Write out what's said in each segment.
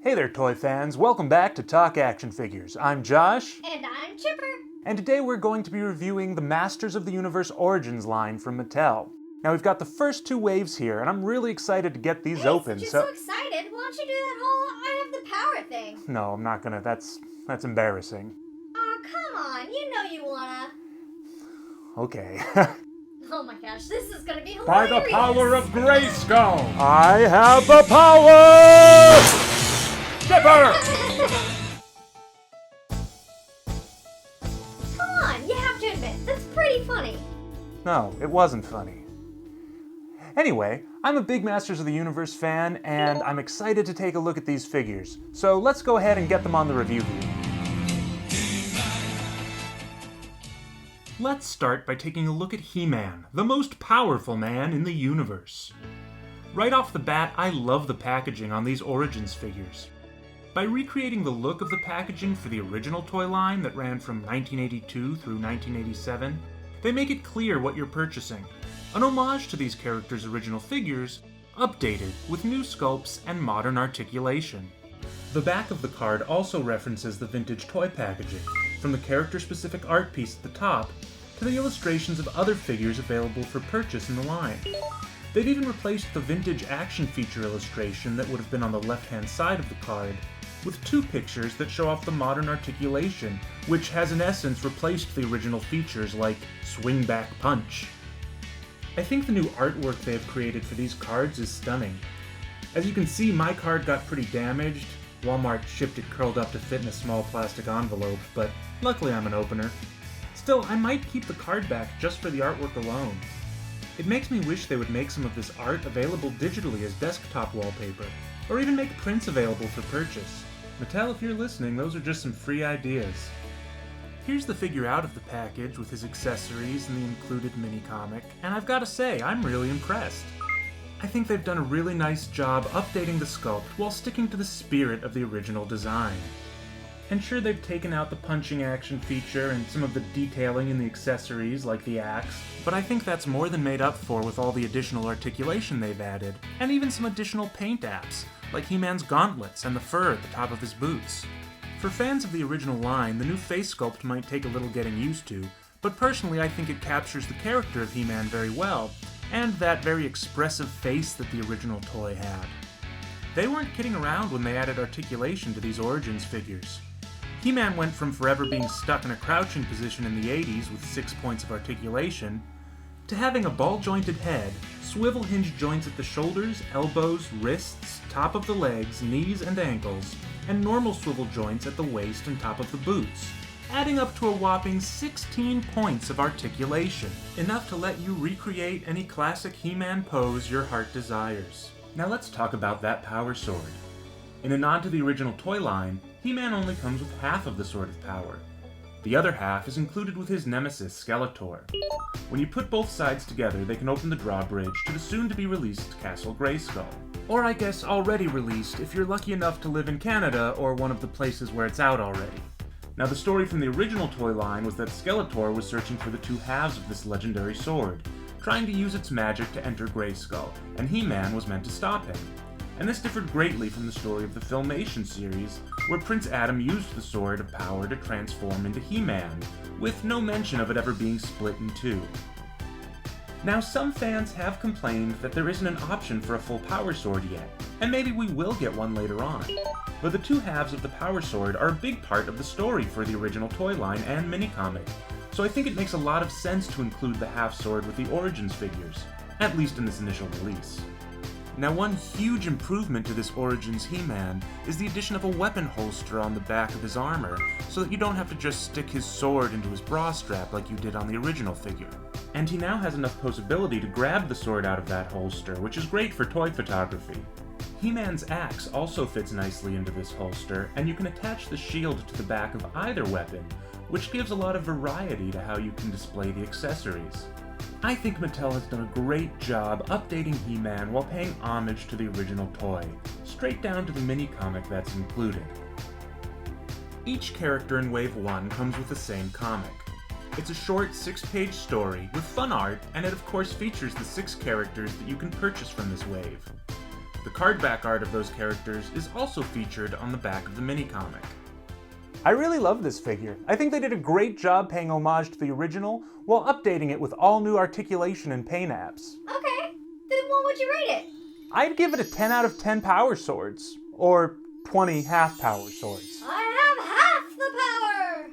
Hey there, toy fans. Welcome back to Talk Action Figures. I'm Josh. And I'm Chipper. And today we're going to be reviewing the Masters of the Universe Origins line from Mattel. Now we've got the first two waves here, and I'm really excited to get these open. You're so excited. Why don't you do that whole I have the power thing? No, I'm not gonna. That's embarrassing. Aw, come on. You know you wanna. Okay. Oh my gosh, this is gonna be hilarious. By the power of Grayskull! I have the power! Chipper! Come on, you have to admit, that's pretty funny. No, it wasn't funny. Anyway, I'm a big Masters of the Universe fan, and I'm excited to take a look at these figures. So let's go ahead and get them on the review view. Let's start by taking a look at He-Man, the most powerful man in the universe. Right off the bat, I love the packaging on these Origins figures. By recreating the look of the packaging for the original toy line that ran from 1982 through 1987, they make it clear what you're purchasing. An homage to these characters' original figures, updated with new sculpts and modern articulation. The back of the card also references the vintage toy packaging, from the character-specific art piece at the top to the illustrations of other figures available for purchase in the line. They've even replaced the vintage action figure illustration that would have been on the left-hand side of the card with two pictures that show off the modern articulation, which has in essence replaced the original features like Swing Back Punch. I think the new artwork they have created for these cards is stunning. As you can see, my card got pretty damaged. Walmart shipped it curled up to fit in a small plastic envelope, but luckily I'm an opener. Still, I might keep the card back just for the artwork alone. It makes me wish they would make some of this art available digitally as desktop wallpaper, or even make prints available for purchase. Mattel, if you're listening, those are just some free ideas. Here's the figure out of the package with his accessories and the included mini-comic, and I've gotta say, I'm really impressed. I think they've done a really nice job updating the sculpt while sticking to the spirit of the original design. And sure, they've taken out the punching action feature and some of the detailing in the accessories like the axe, but I think that's more than made up for with all the additional articulation they've added, and even some additional paint apps, like He-Man's gauntlets and the fur at the top of his boots. For fans of the original line, the new face sculpt might take a little getting used to, but personally I think it captures the character of He-Man very well, and that very expressive face that the original toy had. They weren't kidding around when they added articulation to these Origins figures. He-Man went from forever being stuck in a crouching position in the 80s with 6 points of articulation, to having a ball-jointed head, swivel hinge joints at the shoulders, elbows, wrists, top of the legs, knees and ankles, and normal swivel joints at the waist and top of the boots, adding up to a whopping 16 points of articulation, enough to let you recreate any classic He-Man pose your heart desires. Now let's talk about that power sword. In a nod to the original toy line, He-Man only comes with half of the Sword of Power. The other half is included with his nemesis, Skeletor. When you put both sides together, they can open the drawbridge to the soon-to-be-released Castle Grayskull. Or I guess already released if you're lucky enough to live in Canada or one of the places where it's out already. Now the story from the original toy line was that Skeletor was searching for the two halves of this legendary sword, trying to use its magic to enter Grayskull, and He-Man was meant to stop him. And this differed greatly from the story of the Filmation series, where Prince Adam used the Sword of Power to transform into He-Man, with no mention of it ever being split in two. Now, some fans have complained that there isn't an option for a full Power Sword yet, and maybe we will get one later on. But the two halves of the Power Sword are a big part of the story for the original toy line and mini-comic, so I think it makes a lot of sense to include the half sword with the Origins figures, at least in this initial release. Now, one huge improvement to this Origins He-Man is the addition of a weapon holster on the back of his armor, so that you don't have to just stick his sword into his bra strap like you did on the original figure. And he now has enough posability to grab the sword out of that holster, which is great for toy photography. He-Man's axe also fits nicely into this holster, and you can attach the shield to the back of either weapon, which gives a lot of variety to how you can display the accessories. I think Mattel has done a great job updating He-Man while paying homage to the original toy, straight down to the mini-comic that's included. Each character in Wave 1 comes with the same comic. It's a short 6-page story with fun art, and it of course features the 6 characters that you can purchase from this wave. The cardback art of those characters is also featured on the back of the mini-comic. I really love this figure. I think they did a great job paying homage to the original while updating it with all new articulation and paint apps. Okay, then what would you rate it? I'd give it a 10 out of 10 power swords, or 20 half-power swords. I have half the power!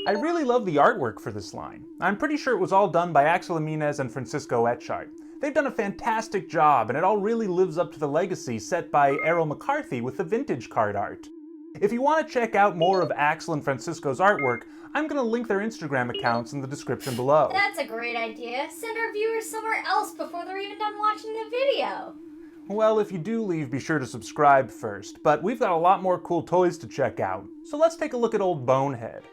I really love the artwork for this line. I'm pretty sure it was all done by Axel Jimenez and Francisco Etchart. They've done a fantastic job, and it all really lives up to the legacy set by Errol McCarthy with the vintage card art. If you want to check out more of Axel and Francisco's artwork, I'm going to link their Instagram accounts in the description below. That's a great idea. Send our viewers somewhere else before they're even done watching the video. Well, if you do leave, be sure to subscribe first, but we've got a lot more cool toys to check out. So let's take a look at old Bonehead.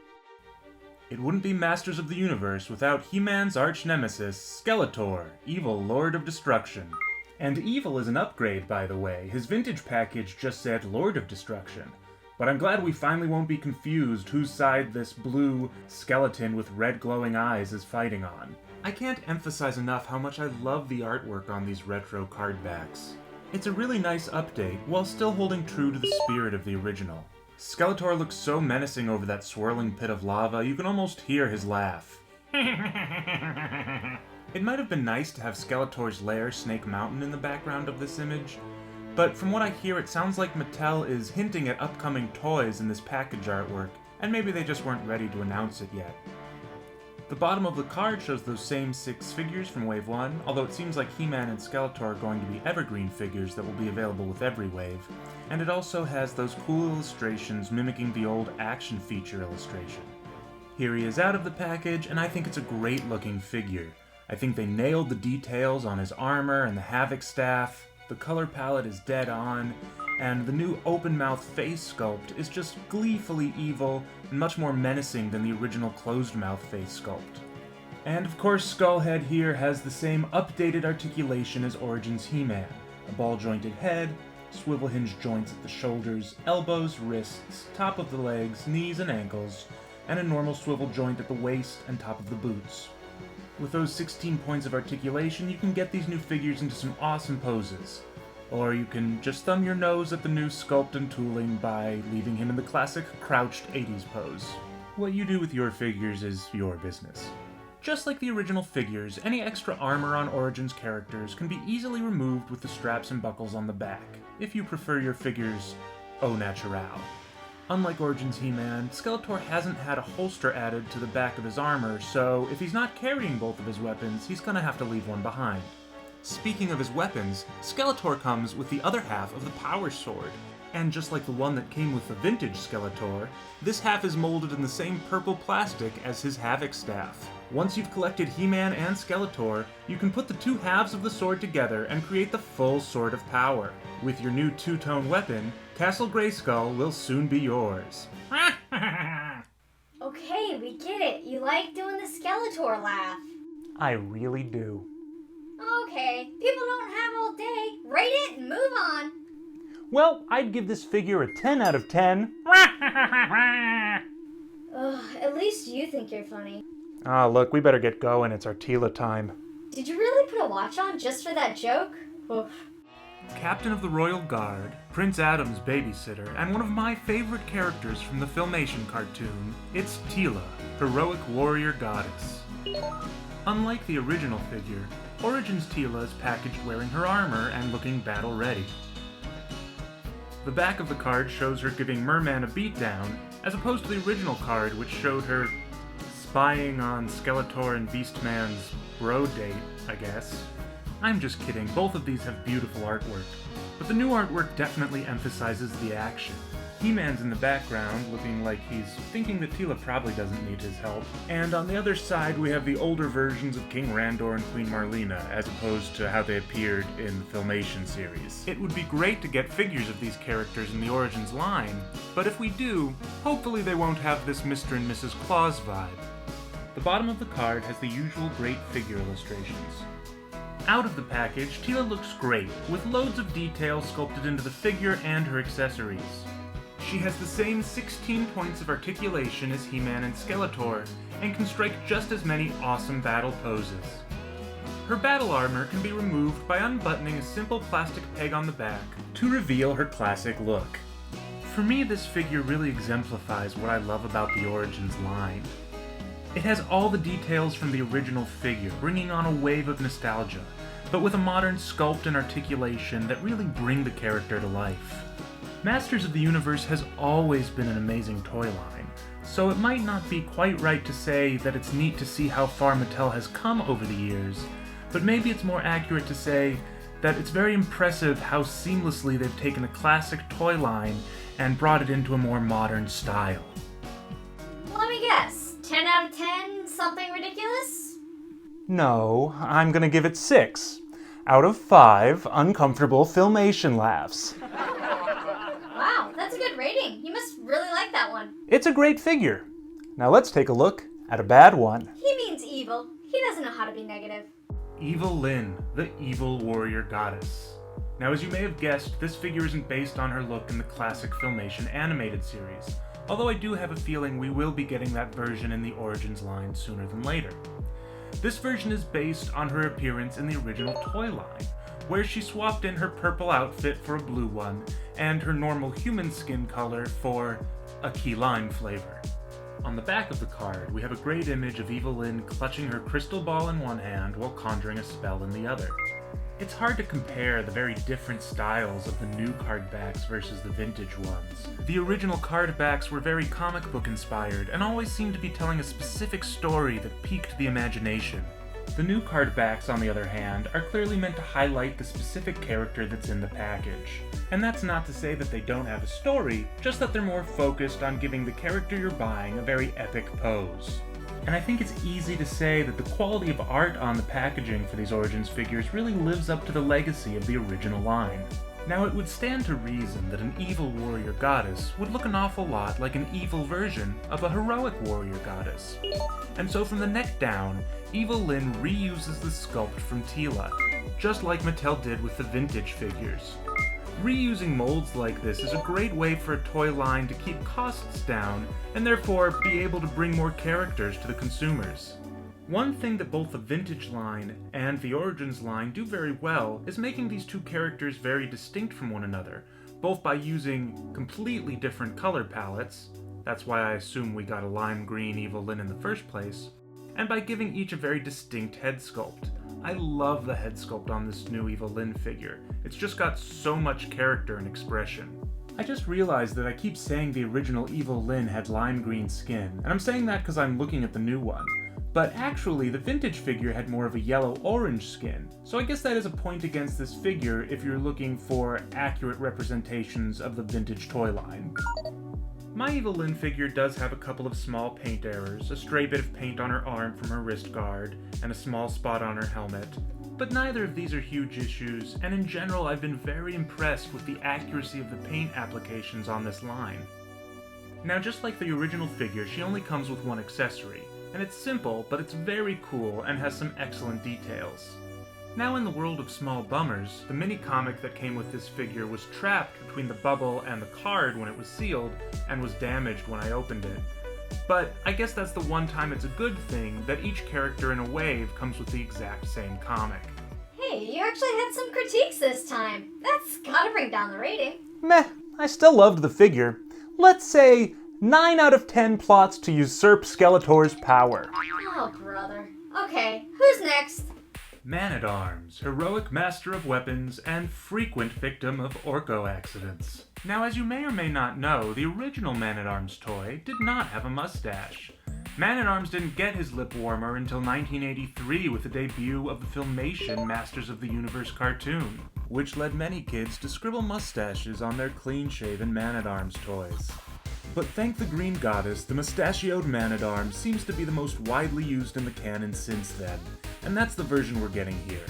It wouldn't be Masters of the Universe without He-Man's arch-nemesis, Skeletor, evil Lord of Destruction. And evil is an upgrade, by the way. His vintage package just said Lord of Destruction. But I'm glad we finally won't be confused whose side this blue skeleton with red glowing eyes is fighting on. I can't emphasize enough how much I love the artwork on these retro card backs. It's a really nice update, while still holding true to the spirit of the original. Skeletor looks so menacing over that swirling pit of lava, you can almost hear his laugh. It might have been nice to have Skeletor's lair, Snake Mountain, in the background of this image, but from what I hear, it sounds like Mattel is hinting at upcoming toys in this package artwork, and maybe they just weren't ready to announce it yet. The bottom of the card shows those same 6 figures from Wave 1, although it seems like He-Man and Skeletor are going to be evergreen figures that will be available with every wave, and it also has those cool illustrations mimicking the old action figure illustration. Here he is out of the package, and I think it's a great looking figure. I think they nailed the details on his armor and the Havoc staff. The color palette is dead on, and the new open-mouth face sculpt is just gleefully evil and much more menacing than the original closed-mouth face sculpt. And of course, Skullhead here has the same updated articulation as Origins He-Man. A ball-jointed head, swivel hinge joints at the shoulders, elbows, wrists, top of the legs, knees and ankles, and a normal swivel joint at the waist and top of the boots. With those 16 points of articulation, you can get these new figures into some awesome poses. Or you can just thumb your nose at the new sculpt and tooling by leaving him in the classic crouched 80s pose. What you do with your figures is your business. Just like the original figures, any extra armor on Origins characters can be easily removed with the straps and buckles on the back, if you prefer your figures au naturel. Unlike Origins He-Man, Skeletor hasn't had a holster added to the back of his armor, so if he's not carrying both of his weapons, he's gonna have to leave one behind. Speaking of his weapons, Skeletor comes with the other half of the Power Sword. And just like the one that came with the vintage Skeletor, this half is molded in the same purple plastic as his Havoc staff. Once you've collected He-Man and Skeletor, you can put the two halves of the sword together and create the full Sword of Power. With your new two-tone weapon, Castle Grayskull will soon be yours. Okay, we get it. You like doing the Skeletor laugh. I really do. Okay, people don't have all day. Rate it and move on. Well, I'd give this figure a 10 out of 10. Ugh, at least you think you're funny. Ah, look, we better get going. It's our Teela time. Did you really put a watch on just for that joke? Oof. Captain of the Royal Guard, Prince Adam's babysitter, and one of my favorite characters from the Filmation cartoon, it's Teela, heroic warrior goddess. Unlike the original figure, Origins Teela is packaged wearing her armor and looking battle-ready. The back of the card shows her giving Merman a beatdown, as opposed to the original card which showed her spying on Skeletor and Beastman's bro date, I guess. I'm just kidding, both of these have beautiful artwork, but the new artwork definitely emphasizes the action. He-Man's in the background, looking like he's thinking that Teela probably doesn't need his help, and on the other side we have the older versions of King Randor and Queen Marlena, as opposed to how they appeared in the Filmation series. It would be great to get figures of these characters in the Origins line, but if we do, hopefully they won't have this Mr. and Mrs. Claus vibe. The bottom of the card has the usual great figure illustrations. Out of the package, Teela looks great, with loads of detail sculpted into the figure and her accessories. She has the same 16 points of articulation as He-Man and Skeletor, and can strike just as many awesome battle poses. Her battle armor can be removed by unbuttoning a simple plastic peg on the back to reveal her classic look. For me, this figure really exemplifies what I love about the Origins line. It has all the details from the original figure, bringing on a wave of nostalgia, but with a modern sculpt and articulation that really bring the character to life. Masters of the Universe has always been an amazing toy line, so it might not be quite right to say that it's neat to see how far Mattel has come over the years, but maybe it's more accurate to say that it's very impressive how seamlessly they've taken a classic toy line and brought it into a more modern style. Let me guess. 10 out of 10, something ridiculous? No, I'm gonna give it 6 out of 5 uncomfortable Filmation laughs. Wow, that's a good rating. You must really like that one. It's a great figure. Now let's take a look at a bad one. He means evil. He doesn't know how to be negative. Evil-Lyn, the evil warrior goddess. Now, as you may have guessed, this figure isn't based on her look in the classic Filmation animated series, although I do have a feeling we will be getting that version in the Origins line sooner than later. This version is based on her appearance in the original toy line, where she swapped in her purple outfit for a blue one, and her normal human skin color for a key lime flavor. On the back of the card, we have a great image of Evil-Lyn clutching her crystal ball in one hand while conjuring a spell in the other. It's hard to compare the very different styles of the new card backs versus the vintage ones. The original card backs were very comic book inspired and always seemed to be telling a specific story that piqued the imagination. The new card backs, on the other hand, are clearly meant to highlight the specific character that's in the package. And that's not to say that they don't have a story, just that they're more focused on giving the character you're buying a very epic pose. And I think it's easy to say that the quality of art on the packaging for these Origins figures really lives up to the legacy of the original line. Now, it would stand to reason that an evil warrior goddess would look an awful lot like an evil version of a heroic warrior goddess. And so from the neck down, Evil-Lyn reuses the sculpt from Teela, just like Mattel did with the vintage figures. Reusing molds like this is a great way for a toy line to keep costs down, and therefore be able to bring more characters to the consumers. One thing that both the vintage line and the Origins line do very well is making these two characters very distinct from one another, both by using completely different color palettes, that's why I assume we got a lime green Evil-Lyn in the first place, and by giving each a very distinct head sculpt. I love the head sculpt on this new Evil-Lyn figure. It's just got so much character and expression. I just realized that I keep saying the original Evil-Lyn had lime green skin, and I'm saying that because I'm looking at the new one. But actually, the vintage figure had more of a yellow-orange skin, so I guess that is a point against this figure if you're looking for accurate representations of the vintage toy line. My Evil-Lyn figure does have a couple of small paint errors, a stray bit of paint on her arm from her wrist guard, and a small spot on her helmet. But neither of these are huge issues, and in general I've been very impressed with the accuracy of the paint applications on this line. Now, just like the original figure, she only comes with one accessory, and it's simple, but it's very cool and has some excellent details. Now, in the world of small bummers, the mini-comic that came with this figure was trapped between the bubble and the card when it was sealed, and was damaged when I opened it. But I guess that's the one time it's a good thing that each character in a wave comes with the exact same comic. Hey, you actually had some critiques this time. That's gotta bring down the rating. Meh, I still loved the figure. Let's say 9 out of 10 plots to usurp Skeletor's power. Oh, brother. Okay, who's next? Man-at-Arms, heroic master of weapons, and frequent victim of Orko accidents. Now, as you may or may not know, the original Man-at-Arms toy did not have a mustache. Man-at-Arms didn't get his lip warmer until 1983 with the debut of the Filmation Masters of the Universe cartoon, which led many kids to scribble mustaches on their clean-shaven Man-at-Arms toys. But thank the Green Goddess, the mustachioed Man-at-Arms seems to be the most widely used in the canon since then, and that's the version we're getting here.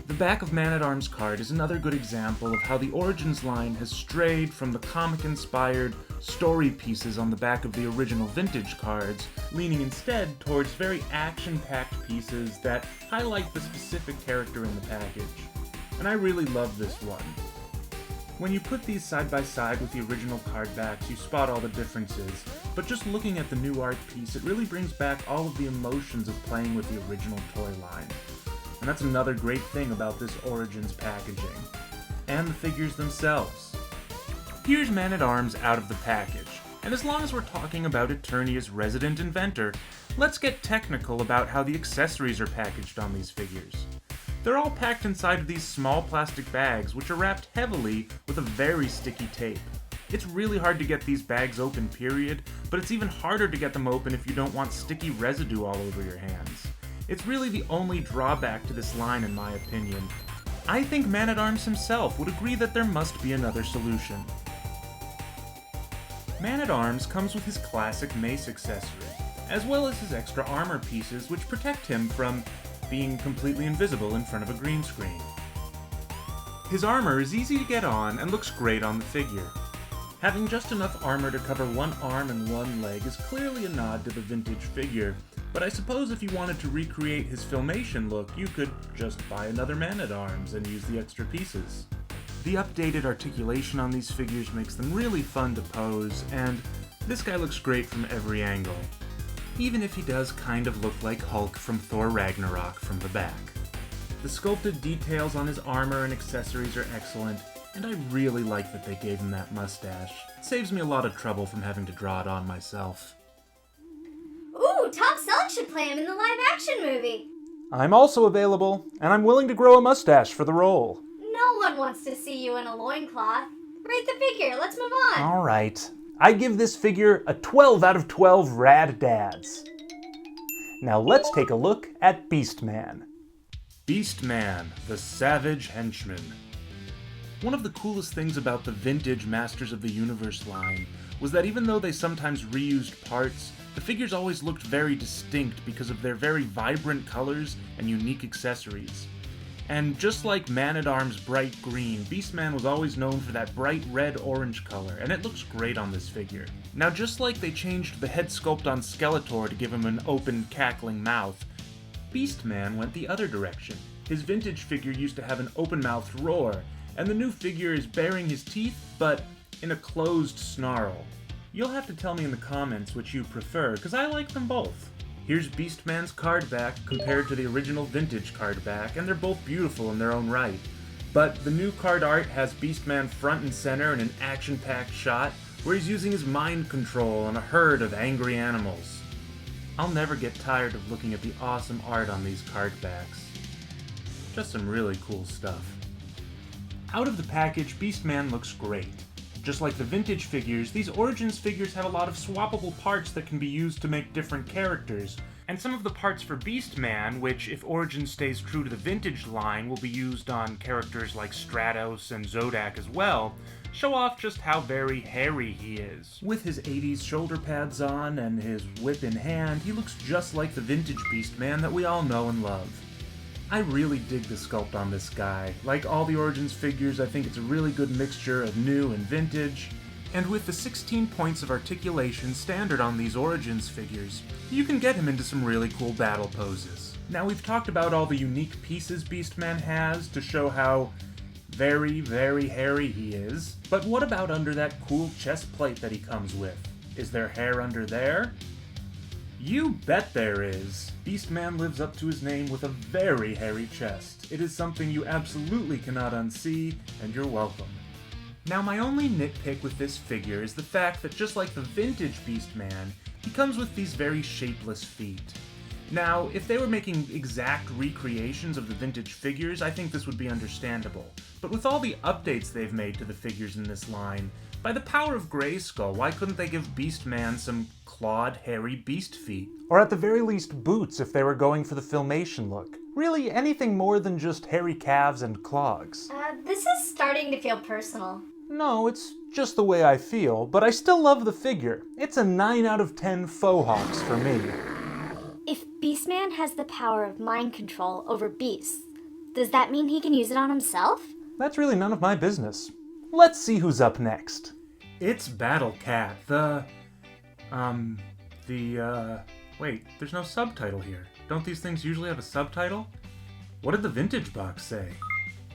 The back of Man-at-Arms card is another good example of how the Origins line has strayed from the comic-inspired story pieces on the back of the original vintage cards, leaning instead towards very action-packed pieces that highlight the specific character in the package. And I really love this one. When you put these side by side with the original card backs, you spot all the differences, but just looking at the new art piece, it really brings back all of the emotions of playing with the original toy line. And that's another great thing about this Origins packaging. And the figures themselves. Here's Man-at-Arms out of the package, and as long as we're talking about Eternia's resident inventor, let's get technical about how the accessories are packaged on these figures. They're all packed inside of these small plastic bags, which are wrapped heavily with a very sticky tape. It's really hard to get these bags open, period, but it's even harder to get them open if you don't want sticky residue all over your hands. It's really the only drawback to this line in my opinion. I think Man-at-Arms himself would agree that there must be another solution. Man-at-Arms comes with his classic mace accessory, as well as his extra armor pieces which protect him from being completely invisible in front of a green screen. His armor is easy to get on and looks great on the figure. Having just enough armor to cover one arm and one leg is clearly a nod to the vintage figure, but I suppose if you wanted to recreate his Filmation look, you could just buy another Man-at-Arms and use the extra pieces. The updated articulation on these figures makes them really fun to pose, and this guy looks great from every angle. Even if he does kind of look like Hulk from Thor Ragnarok from the back. The sculpted details on his armor and accessories are excellent, and I really like that they gave him that mustache. It saves me a lot of trouble from having to draw it on myself. Ooh, Tom Selleck should play him in the live-action movie. I'm also available, and I'm willing to grow a mustache for the role. No one wants to see you in a loincloth. Rate the figure, let's move on. Alright. I give this figure a 12 out of 12 rad dads. Now let's take a look at Beastman. Beastman, the Savage Henchman. One of the coolest things about the vintage Masters of the Universe line was that even though they sometimes reused parts, the figures always looked very distinct because of their very vibrant colors and unique accessories. And just like Man-at-Arms' bright green, Beastman was always known for that bright red-orange color, and it looks great on this figure. Now just like they changed the head sculpt on Skeletor to give him an open, cackling mouth, Beastman went the other direction. His vintage figure used to have an open-mouthed roar, and the new figure is baring his teeth, but in a closed snarl. You'll have to tell me in the comments which you prefer, because I like them both. Here's Beastman's card back compared to the original vintage card back, and they're both beautiful in their own right. But the new card art has Beastman front and center in an action-packed shot where he's using his mind control on a herd of angry animals. I'll never get tired of looking at the awesome art on these card backs. Just some really cool stuff. Out of the package, Beastman looks great. Just like the vintage figures, these Origins figures have a lot of swappable parts that can be used to make different characters, and some of the parts for Beastman, which if Origins stays true to the vintage line will be used on characters like Stratos and Zodak as well, show off just how very hairy he is. With his 80s shoulder pads on and his whip in hand, he looks just like the vintage Beastman that we all know and love. I really dig the sculpt on this guy. Like all the Origins figures, I think it's a really good mixture of new and vintage. And with the 16 points of articulation standard on these Origins figures, you can get him into some really cool battle poses. Now we've talked about all the unique pieces Beastman has to show how very, very hairy he is, but what about under that cool chest plate that he comes with? Is there hair under there? You bet there is! Beastman lives up to his name with a very hairy chest. It is something you absolutely cannot unsee, and you're welcome. Now my only nitpick with this figure is the fact that just like the vintage Beastman, he comes with these very shapeless feet. Now, if they were making exact recreations of the vintage figures, I think this would be understandable. But with all the updates they've made to the figures in this line, by the power of Grayskull, why couldn't they give Beastman some clawed, hairy beast feet? Or at the very least boots if they were going for the Filmation look. Really, anything more than just hairy calves and clogs. This is starting to feel personal. No, it's just the way I feel, but I still love the figure. It's a 9 out of 10 faux hawks for me. If Beastman has the power of mind control over beasts, does that mean he can use it on himself? That's really none of my business. Let's see who's up next. It's Battle Cat, wait, there's no subtitle here. Don't these things usually have a subtitle? What did the vintage box say?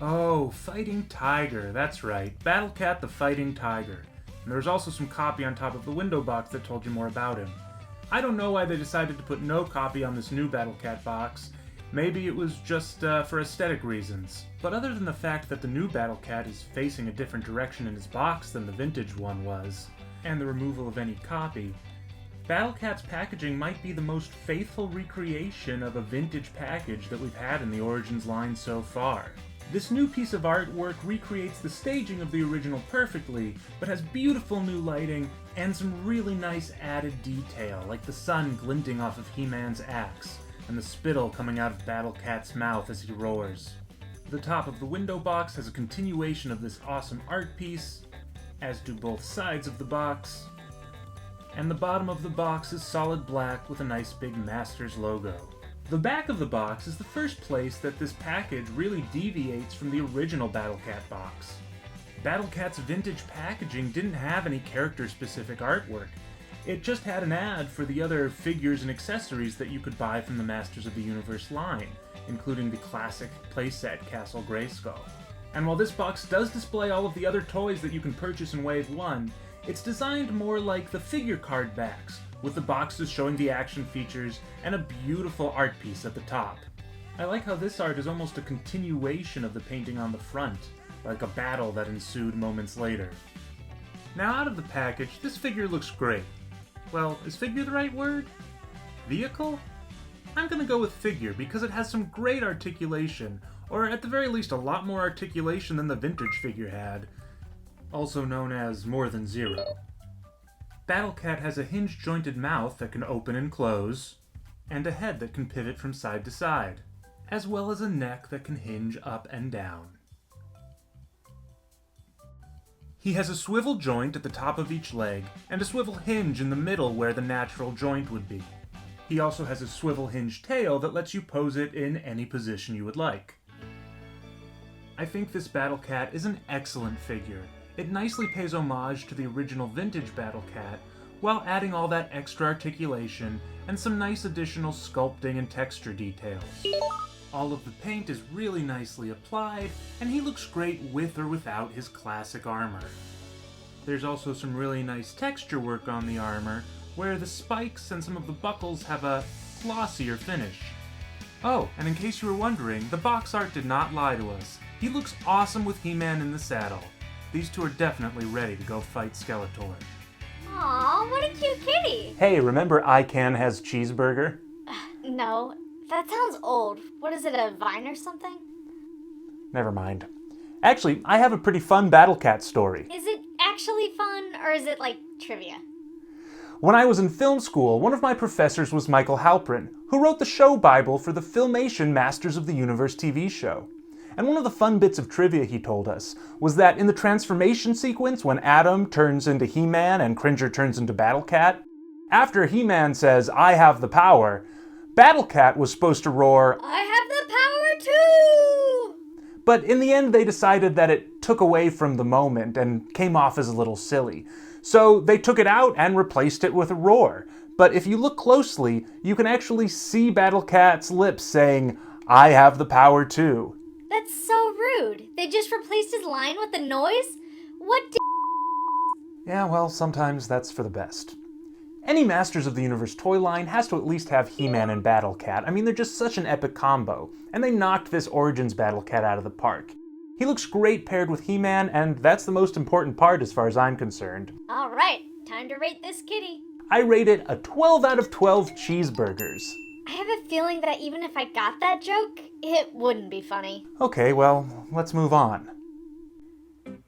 Oh, Fighting Tiger, that's right. Battle Cat the Fighting Tiger. And there was also some copy on top of the window box that told you more about him. I don't know why they decided to put no copy on this new Battle Cat box. Maybe it was just for aesthetic reasons. But other than the fact that the new Battle Cat is facing a different direction in his box than the vintage one was, and the removal of any copy, Battle Cat's packaging might be the most faithful recreation of a vintage package that we've had in the Origins line so far. This new piece of artwork recreates the staging of the original perfectly, but has beautiful new lighting and some really nice added detail, like the sun glinting off of He-Man's axe, and the spittle coming out of Battle Cat's mouth as he roars. The top of the window box has a continuation of this awesome art piece, as do both sides of the box, and the bottom of the box is solid black with a nice big Masters logo. The back of the box is the first place that this package really deviates from the original Battle Cat box. Battle Cat's vintage packaging didn't have any character-specific artwork. It just had an ad for the other figures and accessories that you could buy from the Masters of the Universe line, including the classic playset Castle Grayskull. And while this box does display all of the other toys that you can purchase in Wave 1, it's designed more like the figure card backs, with the boxes showing the action features and a beautiful art piece at the top. I like how this art is almost a continuation of the painting on the front, like a battle that ensued moments later. Now out of the package, this figure looks great. Well, is figure the right word? Vehicle? I'm gonna go with figure because it has some great articulation, or at the very least a lot more articulation than the vintage figure had, also known as More Than Zero. Battle Cat has a hinge-jointed mouth that can open and close, and a head that can pivot from side to side, as well as a neck that can hinge up and down. He has a swivel joint at the top of each leg, and a swivel hinge in the middle where the natural joint would be. He also has a swivel hinge tail that lets you pose it in any position you would like. I think this Battle Cat is an excellent figure. It nicely pays homage to the original vintage Battle Cat, while adding all that extra articulation and some nice additional sculpting and texture details. All of the paint is really nicely applied, and he looks great with or without his classic armor. There's also some really nice texture work on the armor, where the spikes and some of the buckles have a glossier finish. Oh, and in case you were wondering, the box art did not lie to us. He looks awesome with He-Man in the saddle. These two are definitely ready to go fight Skeletor. Aw, what a cute kitty! Hey, remember ICANN has cheeseburger? No, that sounds old. What is it, a Vine or something? Never mind. Actually, I have a pretty fun Battle Cat story. Is it actually fun, or is it like trivia? When I was in film school, one of my professors was Michael Halprin, who wrote the show Bible for the Filmation Masters of the Universe TV show. And one of the fun bits of trivia he told us was that in the transformation sequence when Adam turns into He-Man and Cringer turns into Battle Cat, after He-Man says, "I have the power," Battle Cat was supposed to roar, I have the power too! but in the end they decided that it took away from the moment and came off as a little silly. So they took it out and replaced it with a roar. But if you look closely, you can actually see Battle Cat's lips saying, "I have the power too." That's so rude. They just replaced his line with the noise? What d- Yeah, well, sometimes that's for the best. Any Masters of the Universe toy line has to at least have He-Man and Battle Cat. I mean, they're just such an epic combo, and they knocked this Origins Battle Cat out of the park. He looks great paired with He-Man, and that's the most important part as far as I'm concerned. Alright, time to rate this kitty. I rate it a 12 out of 12 cheeseburgers. I have a feeling that even if I got that joke, it wouldn't be funny. Okay, well, let's move on.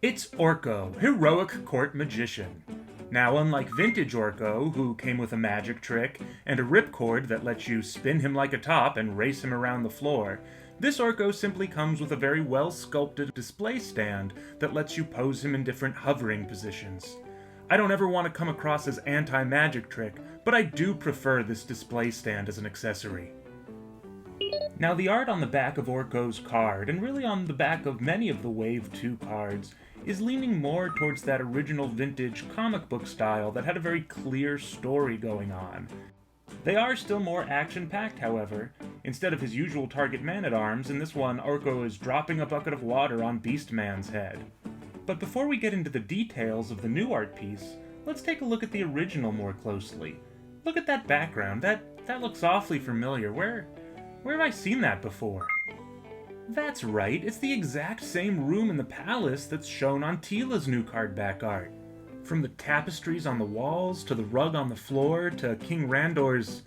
It's Orko, heroic court magician. Now, unlike vintage Orko, who came with a magic trick and a ripcord that lets you spin him like a top and race him around the floor, this Orko simply comes with a very well-sculpted display stand that lets you pose him in different hovering positions. I don't ever want to come across as anti-magic trick, but I do prefer this display stand as an accessory. Now, the art on the back of Orko's card, and really on the back of many of the Wave 2 cards, is leaning more towards that original vintage comic book style that had a very clear story going on. They are still more action-packed, however, Instead of his usual target man-at-arms, in this one, Orko is dropping a bucket of water on Beastman's head. But before we get into the details of the new art piece, let's take a look at the original more closely. Look at that background. That looks awfully familiar. Where have I seen that before? That's right, it's the exact same room in the palace that's shown on Teela's new card back art. From the tapestries on the walls, to the rug on the floor, to King Randor's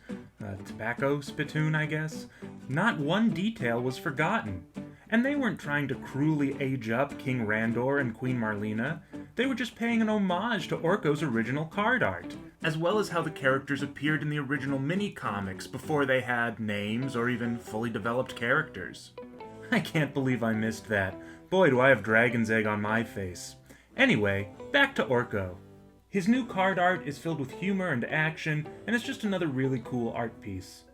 tobacco spittoon, I guess. Not one detail was forgotten. And they weren't trying to cruelly age up King Randor and Queen Marlena. They were just paying an homage to Orko's original card art, as well as how the characters appeared in the original mini-comics before they had names or even fully developed characters. I can't believe I missed that. Boy, do I have dragon's egg on my face. Anyway, back to Orko. His new card art is filled with humor and action, and it's just another really cool art piece.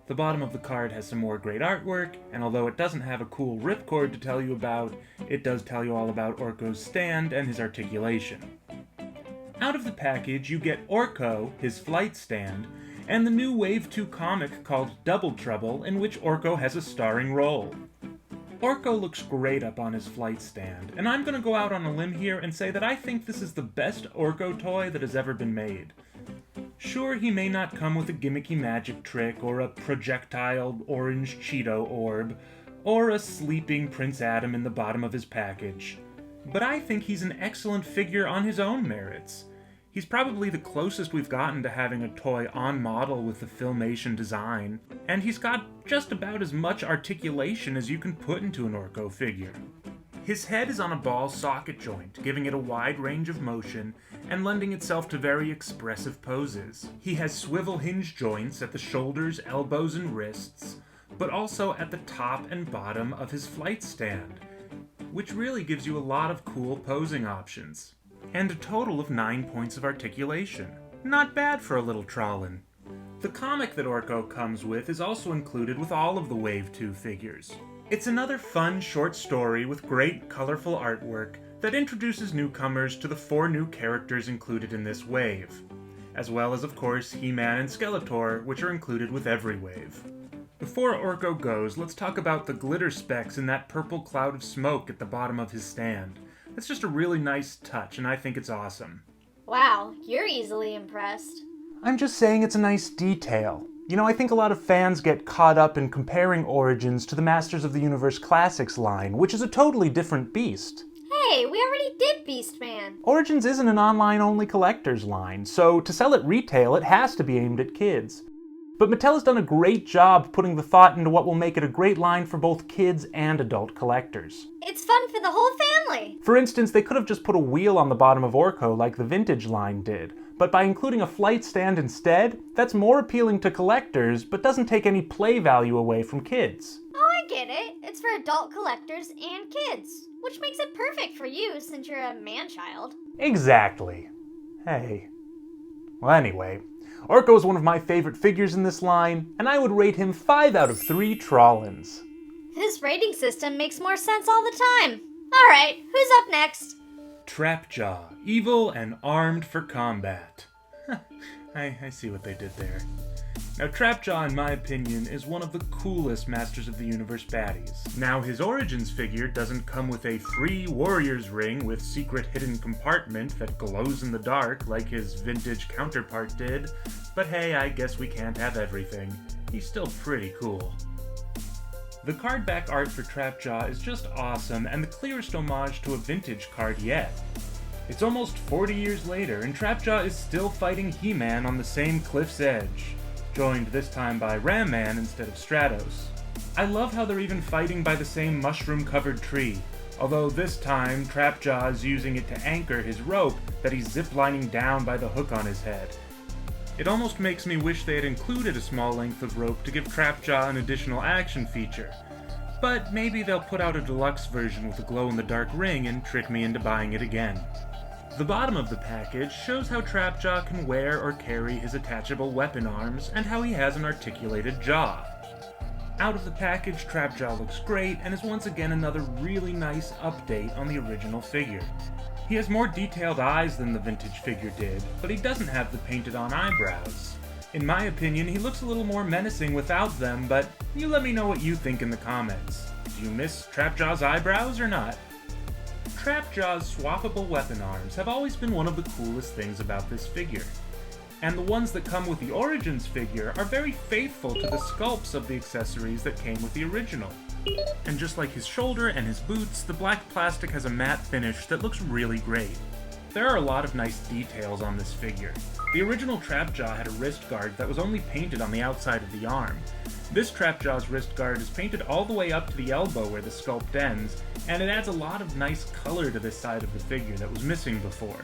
The bottom of the card has some more great artwork, and although it doesn't have a cool ripcord to tell you about, it does tell you all about Orko's stand and his articulation. Out of the package, you get Orko, his flight stand, and the new Wave 2 comic called Double Trouble, in which Orko has a starring role. Orko looks great up on his flight stand, and I'm gonna go out on a limb here and say that I think this is the best Orko toy that has ever been made. Sure, he may not come with a gimmicky magic trick, or a projectile orange Cheeto orb, or a sleeping Prince Adam in the bottom of his package, but I think he's an excellent figure on his own merits. He's probably the closest we've gotten to having a toy on model with the Filmation design, and he's got just about as much articulation as you can put into an Orko figure. His head is on a ball socket joint, giving it a wide range of motion and lending itself to very expressive poses. He has swivel hinge joints at the shoulders, elbows, and wrists, but also at the top and bottom of his flight stand, which really gives you a lot of cool posing options. And a total of 9 points of articulation. Not bad for a little Trollin. The comic that Orko comes with is also included with all of the Wave 2 figures. It's another fun short story with great colorful artwork that introduces newcomers to the 4 new characters included in this wave, as well as of course He-Man and Skeletor, which are included with every wave. Before Orko goes, let's talk about the glitter specks in that purple cloud of smoke at the bottom of his stand. It's just a really nice touch, and I think it's awesome. Wow, you're easily impressed. I'm just saying it's a nice detail. You know, I think a lot of fans get caught up in comparing Origins to the Masters of the Universe Classics line, which is a totally different beast. Hey, we already did Beastman. Origins isn't an online-only collector's line, so to sell at retail, it has to be aimed at kids. But Mattel has done a great job putting the thought into what will make it a great line for both kids and adult collectors. It's fun for the whole family. For instance, they could have just put a wheel on the bottom of Orko like the vintage line did, but by including a flight stand instead, that's more appealing to collectors, but doesn't take any play value away from kids. Oh, I get it. It's for adult collectors and kids, which makes it perfect for you since you're a man-child. Exactly. Hey. Well, anyway, Orko is one of my favorite figures in this line, and I would rate him 5 out of 3 Trollins. This rating system makes more sense all the time. Alright, who's up next? Trapjaw, evil and armed for combat. I see what they did there. Now, Trapjaw, in my opinion, is one of the coolest Masters of the Universe baddies. Now, his Origins figure doesn't come with a free warrior's ring with secret hidden compartment that glows in the dark like his vintage counterpart did, but hey, I guess we can't have everything. He's still pretty cool. The card back art for Trapjaw is just awesome and the clearest homage to a vintage card yet. It's almost 40 years later, and Trapjaw is still fighting He-Man on the same cliff's edge, joined this time by Ram-Man instead of Stratos. I love how they're even fighting by the same mushroom-covered tree, although this time Trapjaw is using it to anchor his rope that he's ziplining down by the hook on his head. It almost makes me wish they had included a small length of rope to give Trapjaw an additional action feature, but maybe they'll put out a deluxe version with a glow-in-the-dark ring and trick me into buying it again. The bottom of the package shows how Trapjaw can wear or carry his attachable weapon arms and how he has an articulated jaw. Out of the package, Trapjaw looks great and is once again another really nice update on the original figure. He has more detailed eyes than the vintage figure did, but he doesn't have the painted-on eyebrows. In my opinion, he looks a little more menacing without them, but you let me know what you think in the comments. Do you miss Trapjaw's eyebrows or not? Trapjaw's swappable weapon arms have always been one of the coolest things about this figure. And the ones that come with the Origins figure are very faithful to the sculpts of the accessories that came with the original. And just like his shoulder and his boots, the black plastic has a matte finish that looks really great. There are a lot of nice details on this figure. The original Trapjaw had a wrist guard that was only painted on the outside of the arm. This Trapjaw's wrist guard is painted all the way up to the elbow where the sculpt ends, and it adds a lot of nice color to this side of the figure that was missing before.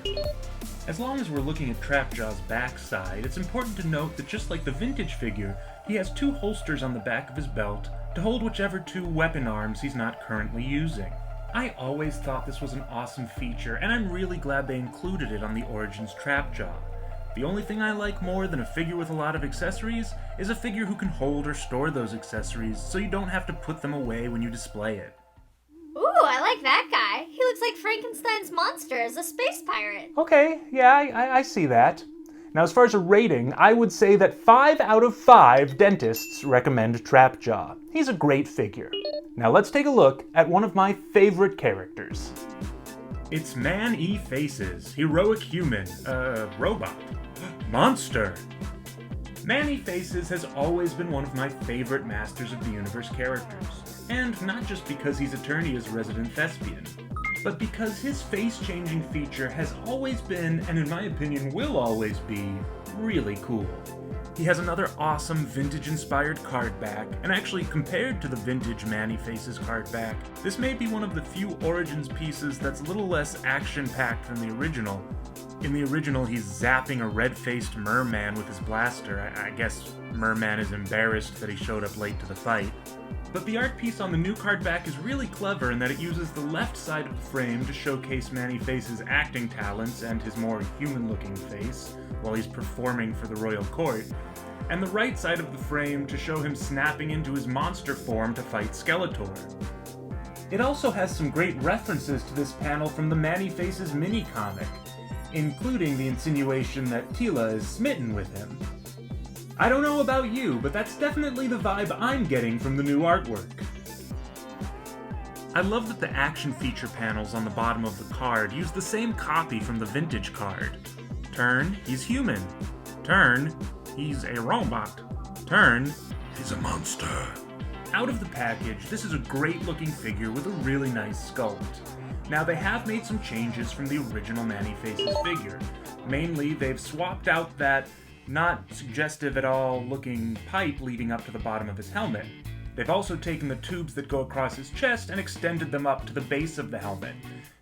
As long as we're looking at Trapjaw's backside, it's important to note that just like the vintage figure, he has two holsters on the back of his belt to hold whichever two weapon arms he's not currently using. I always thought this was an awesome feature, and I'm really glad they included it on the Origins Trapjaw. The only thing I like more than a figure with a lot of accessories is a figure who can hold or store those accessories so you don't have to put them away when you display it. Ooh, I like that guy. He looks like Frankenstein's monster as a space pirate. Okay, yeah, I see that. Now, as far as a rating, I would say that 5 out of 5 dentists recommend Trapjaw. He's a great figure. Now let's take a look at one of my favorite characters. It's Man-E-Faces, heroic human, robot, monster. Man-E-Faces has always been one of my favorite Masters of the Universe characters. And not just because he's Eternia's resident thespian, but because his face-changing feature has always been, and in my opinion will always be, really cool. He has another awesome vintage-inspired card back, and actually compared to the vintage Man-E-Faces card back, this may be one of the few Origins pieces that's a little less action-packed than the original. In the original, he's zapping a red-faced merman with his blaster. I guess Merman is embarrassed that he showed up late to the fight. But the art piece on the new card back is really clever in that it uses the left side of the frame to showcase Man-E-Face's acting talents and his more human-looking face while he's performing for the royal court, and the right side of the frame to show him snapping into his monster form to fight Skeletor. It also has some great references to this panel from the Man-E-Faces mini-comic, including the insinuation that Teela is smitten with him. I don't know about you, but that's definitely the vibe I'm getting from the new artwork. I love that the action feature panels on the bottom of the card use the same copy from the vintage card. Turn, he's human. Turn, he's a robot. Turn, he's a monster. Out of the package, this is a great looking figure with a really nice sculpt. Now they have made some changes from the original Man-E-Faces figure. Mainly, they've swapped out that not suggestive at all looking pipe leading up to the bottom of his helmet. They've also taken the tubes that go across his chest and extended them up to the base of the helmet.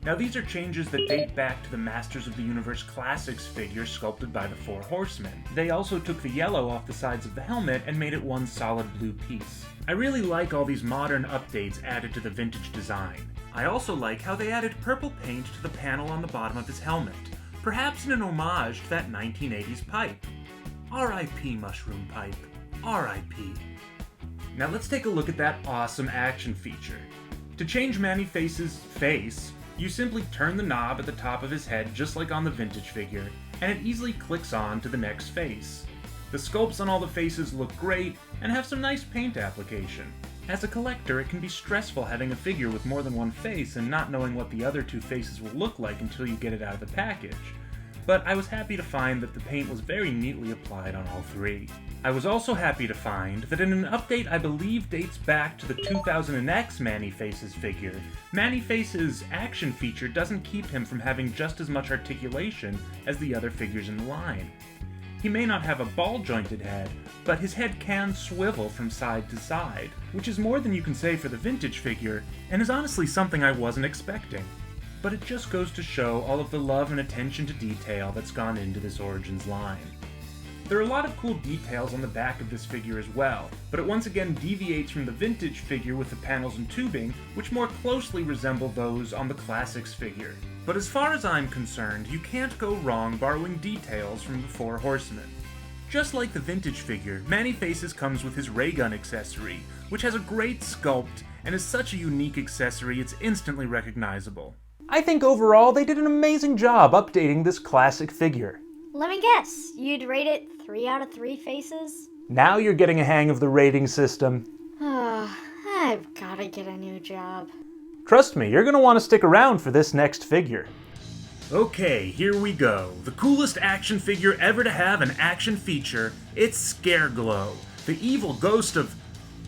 Now these are changes that date back to the Masters of the Universe Classics figure sculpted by the Four Horsemen. They also took the yellow off the sides of the helmet and made it one solid blue piece. I really like all these modern updates added to the vintage design. I also like how they added purple paint to the panel on the bottom of his helmet, perhaps in an homage to that 1980s pipe. R.I.P. Mushroom Pipe. R.I.P. Now let's take a look at that awesome action feature. To change Man-E-Face's face, you simply turn the knob at the top of his head just like on the vintage figure, and it easily clicks on to the next face. The sculpts on all the faces look great and have some nice paint application. As a collector, it can be stressful having a figure with more than one face and not knowing what the other two faces will look like until you get it out of the package. But I was happy to find that the paint was very neatly applied on all three. I was also happy to find that in an update I believe dates back to the 2000X Man-E-Faces figure, Man-E-Faces' action feature doesn't keep him from having just as much articulation as the other figures in the line. He may not have a ball-jointed head, but his head can swivel from side to side, which is more than you can say for the vintage figure, and is honestly something I wasn't expecting. But it just goes to show all of the love and attention to detail that's gone into this Origins line. There are a lot of cool details on the back of this figure as well, but it once again deviates from the vintage figure with the panels and tubing, which more closely resemble those on the Classics figure. But as far as I'm concerned, you can't go wrong borrowing details from the Four Horsemen. Just like the vintage figure, Man-E-Faces comes with his ray gun accessory, which has a great sculpt and is such a unique accessory it's instantly recognizable. I think overall they did an amazing job updating this classic figure. Let me guess, you'd rate it 3 out of 3 faces? Now you're getting a hang of the rating system. I've gotta get a new job. Trust me, you're going to want to stick around for this next figure. Okay, here we go. The coolest action figure ever to have an action feature. It's Scareglow, the evil ghost of...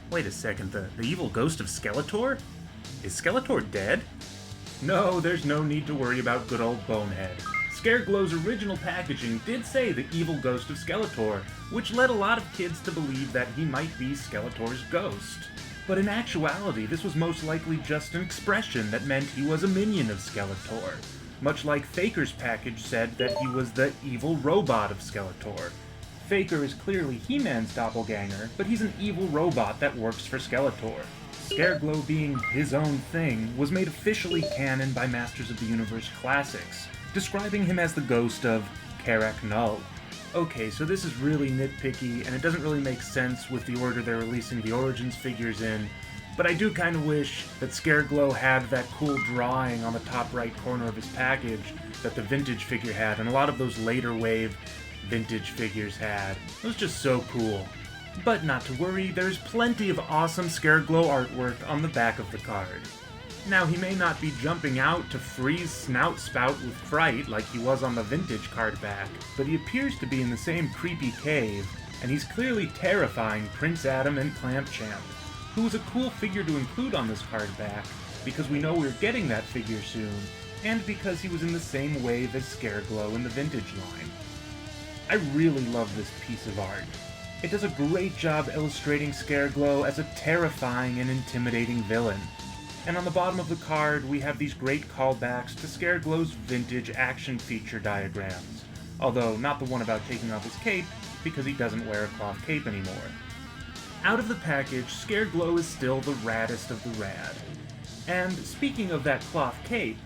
Wait a second, the evil ghost of Skeletor? Is Skeletor dead? No, there's no need to worry about good old Bonehead. Scareglow's original packaging did say the evil ghost of Skeletor, which led a lot of kids to believe that he might be Skeletor's ghost. But in actuality, this was most likely just an expression that meant he was a minion of Skeletor, much like Faker's package said that he was the evil robot of Skeletor. Faker is clearly He-Man's doppelganger, but he's an evil robot that works for Skeletor. Scareglow being his own thing was made officially canon by Masters of the Universe Classics, describing him as the ghost of Karak Null. Okay, so this is really nitpicky, and it doesn't really make sense with the order they're releasing the Origins figures in, but I do kind of wish that Scareglow had that cool drawing on the top right corner of his package that the vintage figure had, and a lot of those later wave vintage figures had. It was just so cool. But not to worry, there's plenty of awesome Scareglow artwork on the back of the card. Now, he may not be jumping out to freeze Snout Spout with fright like he was on the vintage card back, but he appears to be in the same creepy cave, and he's clearly terrifying Prince Adam and Clamp Champ, who was a cool figure to include on this card back, because we know we're getting that figure soon, and because he was in the same wave as Scareglow in the vintage line. I really love this piece of art. It does a great job illustrating Scareglow as a terrifying and intimidating villain. And on the bottom of the card, we have these great callbacks to Scareglow's vintage action feature diagrams. Although, not the one about taking off his cape, because he doesn't wear a cloth cape anymore. Out of the package, Scareglow is still the raddest of the rad. And speaking of that cloth cape,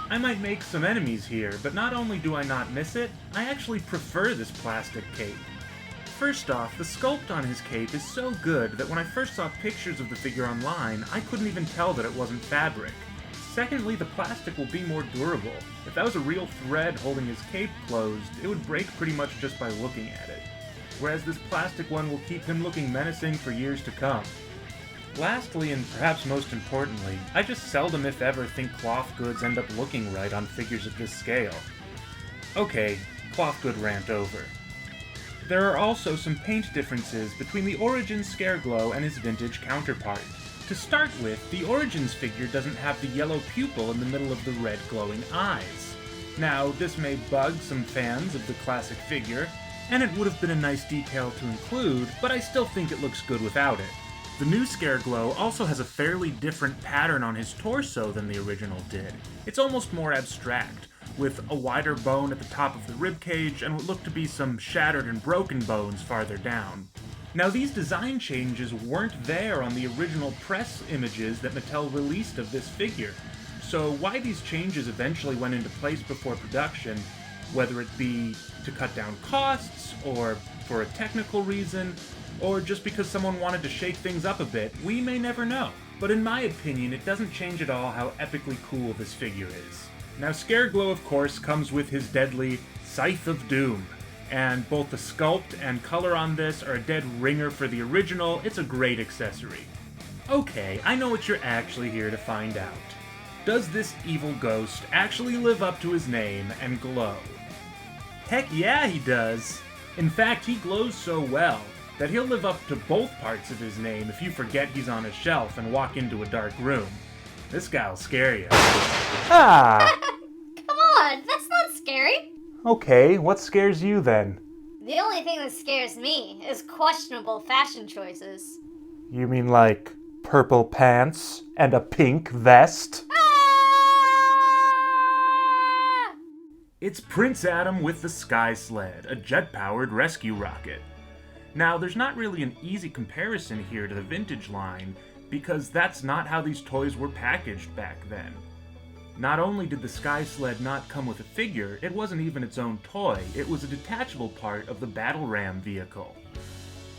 I might make some enemies here, but not only do I not miss it, I actually prefer this plastic cape. First off, the sculpt on his cape is so good that when I first saw pictures of the figure online, I couldn't even tell that it wasn't fabric. Secondly, the plastic will be more durable. If that was a real thread holding his cape closed, it would break pretty much just by looking at it. Whereas this plastic one will keep him looking menacing for years to come. Lastly, and perhaps most importantly, I just seldom if ever think cloth goods end up looking right on figures of this scale. Okay, cloth good rant over. There are also some paint differences between the Origins Scareglow and his vintage counterpart. To start with, the Origins figure doesn't have the yellow pupil in the middle of the red glowing eyes. Now, this may bug some fans of the classic figure, and it would have been a nice detail to include, but I still think it looks good without it. The new Scareglow also has a fairly different pattern on his torso than the original did. It's almost more abstract, with a wider bone at the top of the ribcage and what look to be some shattered and broken bones farther down. Now, these design changes weren't there on the original press images that Mattel released of this figure, so why these changes eventually went into place before production, whether it be to cut down costs, or for a technical reason, or just because someone wanted to shake things up a bit, we may never know. But in my opinion, it doesn't change at all how epically cool this figure is. Now, Scareglow, of course, comes with his deadly Scythe of Doom, and both the sculpt and color on this are a dead ringer for the original. It's a great accessory. Okay, I know what you're actually here to find out. Does this evil ghost actually live up to his name and glow? Heck yeah, he does! In fact, he glows so well that he'll live up to both parts of his name if you forget he's on a shelf and walk into a dark room. This guy'll scare you. Ah! Come on, that's not scary. Okay, what scares you then? The only thing that scares me is questionable fashion choices. You mean like purple pants and a pink vest? Ah! It's Prince Adam with the Sky-Sled, a jet-powered rescue rocket. Now, there's not really an easy comparison here to the vintage line, because that's not how these toys were packaged back then. Not only did the Sky-Sled not come with a figure, it wasn't even its own toy, it was a detachable part of the Battle Ram vehicle.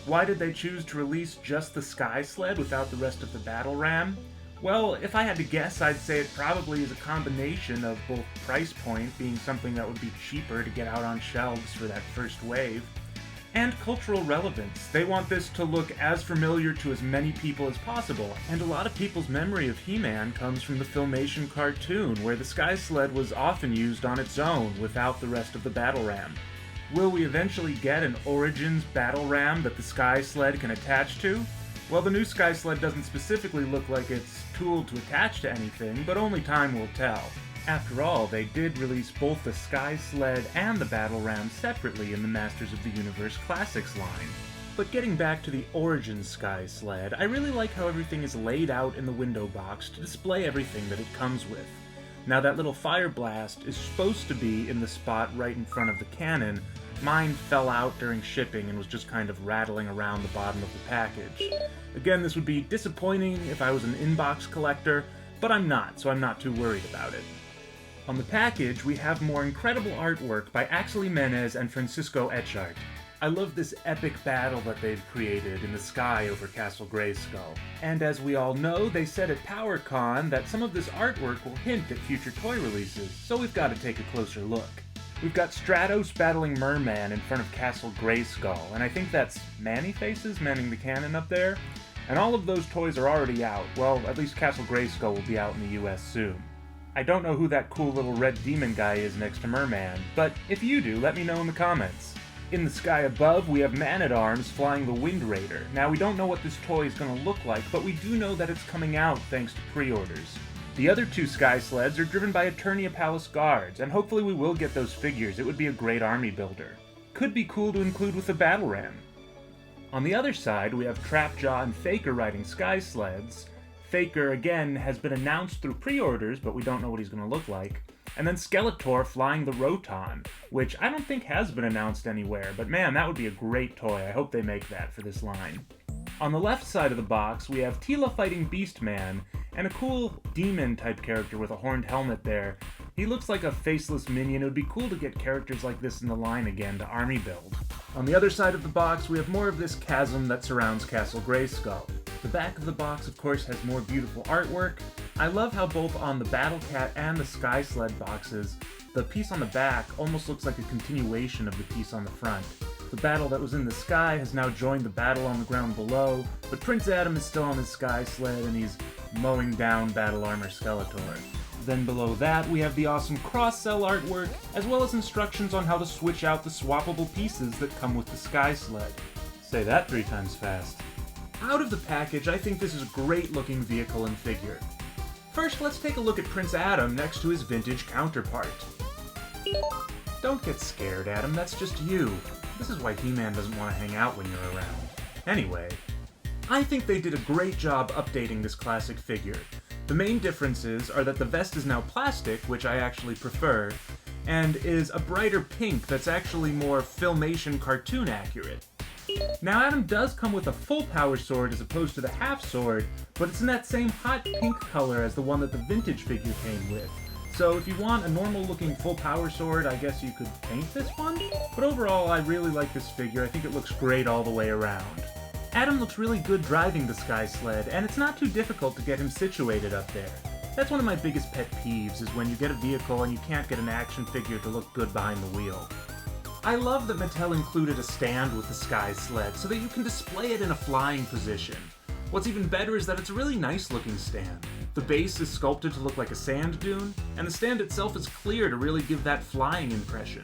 Why did they choose to release just the Sky-Sled without the rest of the Battle Ram? Well, if I had to guess, I'd say it probably is a combination of both price point, being something that would be cheaper to get out on shelves for that first wave, and cultural relevance. They want this to look as familiar to as many people as possible, and a lot of people's memory of He-Man comes from the Filmation cartoon, where the Sky-Sled was often used on its own without the rest of the battle ram. Will we eventually get an Origins battle ram that the Sky-Sled can attach to? Well, the new Sky-Sled doesn't specifically look like it's tooled to attach to anything, but only time will tell. After all, they did release both the Sky-Sled and the Battle Ram separately in the Masters of the Universe Classics line. But getting back to the Origins Sky-Sled, I really like how everything is laid out in the window box to display everything that it comes with. Now that little fire blast is supposed to be in the spot right in front of the cannon. Mine fell out during shipping and was just kind of rattling around the bottom of the package. Again, this would be disappointing if I was an inbox collector, but I'm not, so I'm not too worried about it. On the package, we have more incredible artwork by Axel Jimenez and Francisco Echart. I love this epic battle that they've created in the sky over Castle Grayskull. And as we all know, they said at PowerCon that some of this artwork will hint at future toy releases, so we've got to take a closer look. We've got Stratos battling Merman in front of Castle Grayskull, and I think that's Man-E-Faces manning the cannon up there. And all of those toys are already out. Well, at least Castle Grayskull will be out in the US soon. I don't know who that cool little red demon guy is next to Merman, but if you do, let me know in the comments. In the sky above, we have Man-at-Arms flying the Wind Raider. Now, we don't know what this toy is going to look like, but we do know that it's coming out thanks to pre-orders. The other two Sky-Sleds are driven by Eternia Palace guards, and hopefully we will get those figures. It would be a great army builder. Could be cool to include with the Battle Ram. On the other side, we have Trapjaw and Faker riding Sky-Sleds. Faker, again, has been announced through pre-orders, but we don't know what he's going to look like. And then Skeletor flying the Roton, which I don't think has been announced anywhere, but man, that would be a great toy. I hope they make that for this line. On the left side of the box, we have Teela fighting Beastman, and a cool demon-type character with a horned helmet there. He looks like a faceless minion. It would be cool to get characters like this in the line again to army build. On the other side of the box, we have more of this chasm that surrounds Castle Grayskull. The back of the box, of course, has more beautiful artwork. I love how both on the Battle Cat and the Sky-Sled boxes, the piece on the back almost looks like a continuation of the piece on the front. The battle that was in the sky has now joined the battle on the ground below, but Prince Adam is still on his Sky-Sled and he's mowing down Battle Armor Skeletor. Then below that, we have the awesome cross-cell artwork, as well as instructions on how to switch out the swappable pieces that come with the Sky-Sled. Say that 3 times fast. Out of the package, I think this is a great-looking vehicle and figure. First, let's take a look at Prince Adam next to his vintage counterpart. Don't get scared, Adam, that's just you. This is why He-Man doesn't want to hang out when you're around. Anyway, I think they did a great job updating this classic figure. The main differences are that the vest is now plastic, which I actually prefer, and is a brighter pink that's actually more Filmation cartoon accurate. Now Adam does come with a full power sword as opposed to the half sword, but it's in that same hot pink color as the one that the vintage figure came with. So if you want a normal looking full power sword, I guess you could paint this one? But overall, I really like this figure. I think it looks great all the way around. Adam looks really good driving the Sky-Sled, and it's not too difficult to get him situated up there. That's one of my biggest pet peeves, is when you get a vehicle and you can't get an action figure to look good behind the wheel. I love that Mattel included a stand with the Sky-Sled so that you can display it in a flying position. What's even better is that it's a really nice looking stand. The base is sculpted to look like a sand dune, and the stand itself is clear to really give that flying impression.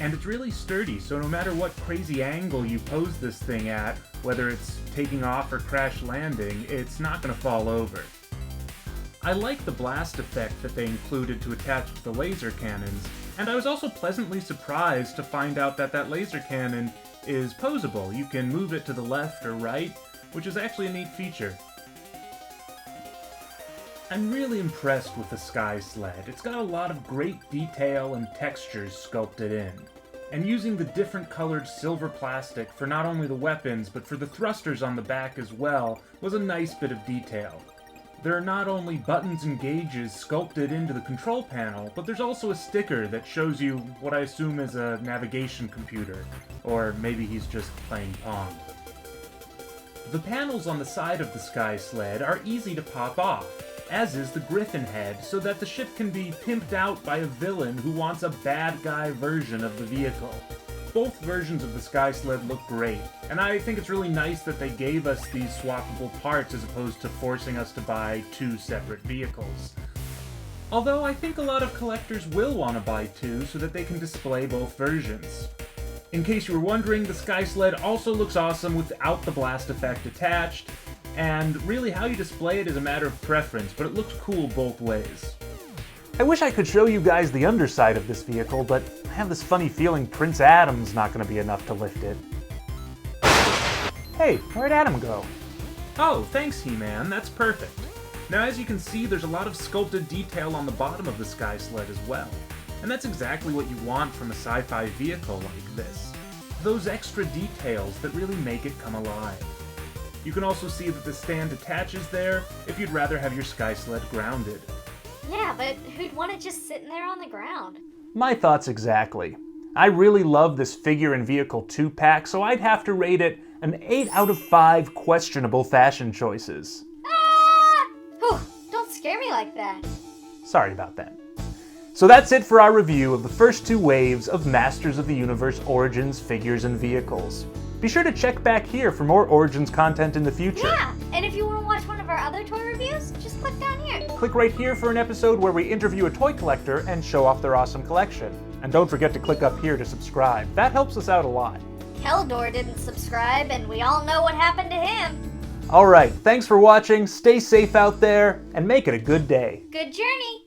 And it's really sturdy, so no matter what crazy angle you pose this thing at, whether it's taking off or crash landing, it's not going to fall over. I like the blast effect that they included to attach to the laser cannons, and I was also pleasantly surprised to find out that that laser cannon is posable. You can move it to the left or right, which is actually a neat feature. I'm really impressed with the Sky-Sled. It's got a lot of great detail and textures sculpted in. And using the different colored silver plastic for not only the weapons, but for the thrusters on the back as well, was a nice bit of detail. There are not only buttons and gauges sculpted into the control panel, but there's also a sticker that shows you what I assume is a navigation computer. Or maybe he's just playing Pong. The panels on the side of the Sky-Sled are easy to pop off, as is the griffin head, so that the ship can be pimped out by a villain who wants a bad guy version of the vehicle. Both versions of the Sky-Sled look great, and I think it's really nice that they gave us these swappable parts as opposed to forcing us to buy two separate vehicles. Although I think a lot of collectors will want to buy two so that they can display both versions. In case you were wondering, the Sky-Sled also looks awesome without the blast effect attached, and really how you display it is a matter of preference, but it looks cool both ways. I wish I could show you guys the underside of this vehicle, but I have this funny feeling Prince Adam's not going to be enough to lift it. Hey, where'd Adam go? Oh, thanks He-Man, that's perfect. Now as you can see, there's a lot of sculpted detail on the bottom of the Sky-Sled as well. And that's exactly what you want from a sci-fi vehicle like this. Those extra details that really make it come alive. You can also see that the stand attaches there if you'd rather have your Sky-Sled grounded. Yeah, but who'd want it just sitting there on the ground? My thoughts exactly. I really love this figure and vehicle 2-pack, so I'd have to rate it an 8 out of 5 questionable fashion choices. Ah! Whew, don't scare me like that. Sorry about that. So that's it for our review of the first 2 waves of Masters of the Universe Origins figures and vehicles. Be sure to check back here for more Origins content in the future. Yeah, and if you want to watch one of our other toy reviews, just click down here. Click right here for an episode where we interview a toy collector and show off their awesome collection. And don't forget to click up here to subscribe. That helps us out a lot. Keldor didn't subscribe, and we all know what happened to him. Alright, thanks for watching, stay safe out there, and make it a good day. Good journey.